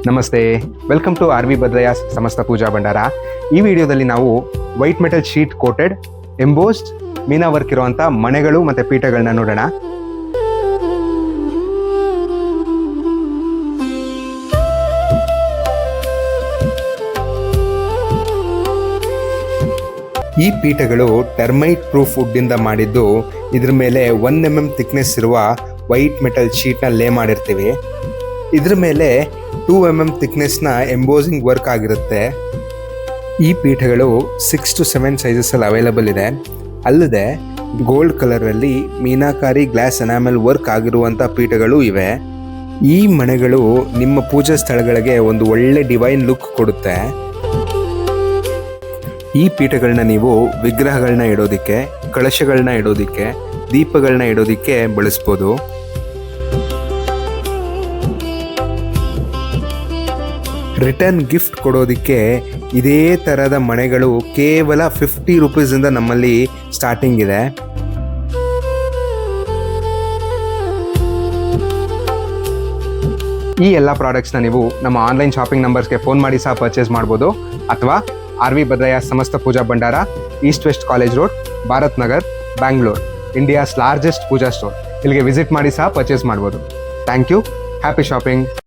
ನಮಸ್ತೆ, welcome to R V Bhadraiah Samasta Pooja Bhandara. ಈ ವಿಡಿಯೋದಲ್ಲಿ ನಾವು white metal sheet coated embossed meena work ಇರುವಂಥ ಮಣೆಗಳು ಮತ್ತು ಪೀಠಗಳನ್ನ ನೋಡೋಣ. ಈ ಪೀಠಗಳು ಟರ್ಮೈಟ್ ಪ್ರೂಫ್ ವುಡ್ಡಿಂದ ಮಾಡಿದ್ದು, ಇದ್ರ ಮೇಲೆ 1 mm ಥಿಕ್ನೆಸ್ ಇರುವ ವೈಟ್ ಮೆಟಲ್ ಶೀಟ್ನ ಲೇ ಮಾಡಿರ್ತೀವಿ. ಇದ್ರ ಮೇಲೆ 2 mm ಥಿಕ್ನೆಸ್ನ ಎಂಬೋಸಿಂಗ್ ವರ್ಕ್ ಆಗಿರುತ್ತೆ. ಈ ಪೀಠಗಳು 6 to 7 ಸೈಜಸಲ್ಲಿ ಅವೈಲಬಲ್ ಇದೆ. ಅಲ್ಲದೆ ಗೋಲ್ಡ್ ಕಲರಲ್ಲಿ ಮೀನಾಕಾರಿ ಗ್ಲಾಸ್ ಎನಾಮೆಲ್ ವರ್ಕ್ ಆಗಿರುವಂಥ ಪೀಠಗಳು ಇವೆ. ಈ ಮಣೆಗಳು ನಿಮ್ಮ ಪೂಜಾ ಸ್ಥಳಗಳಿಗೆ ಒಂದು ಒಳ್ಳೆ ಡಿವೈನ್ ಲುಕ್ ಕೊಡುತ್ತೆ. ಈ ಪೀಠಗಳನ್ನ ನೀವು ವಿಗ್ರಹಗಳನ್ನ ಇಡೋದಕ್ಕೆ, ಕಳಶಗಳನ್ನ ಇಡೋದಕ್ಕೆ, ದೀಪಗಳನ್ನ ಇಡೋದಕ್ಕೆ ಬಳಸ್ಬೋದು. ರಿಟರ್ನ್ ಗಿಫ್ಟ್ ಕೊಡೋದಕ್ಕೆ ಇದೇ ಥರದ ಮಣೆಗಳು ಕೇವಲ 50 ರೂಪೀಸಿಂದ ನಮ್ಮಲ್ಲಿ ಸ್ಟಾರ್ಟಿಂಗ್ ಇದೆ. ಈ ಎಲ್ಲ ಪ್ರಾಡಕ್ಟ್ಸ್ನ ನೀವು ನಮ್ಮ ಆನ್ಲೈನ್ ಶಾಪಿಂಗ್ ನಂಬರ್ಸ್ಗೆ ಫೋನ್ ಮಾಡಿ ಸಹ ಪರ್ಚೇಸ್ ಮಾಡ್ಬೋದು. ಅಥವಾ R V Bhadraiah Samasta Pooja Bhandara, east west college road, Bharat Nagar, Bangalore, India's largest pooja store. ಇಲ್ಲಿಗೆ ವಿಸಿಟ್ ಮಾಡಿ ಸಹ ಪರ್ಚೇಸ್ ಮಾಡ್ಬೋದು. Thank you. Happy shopping.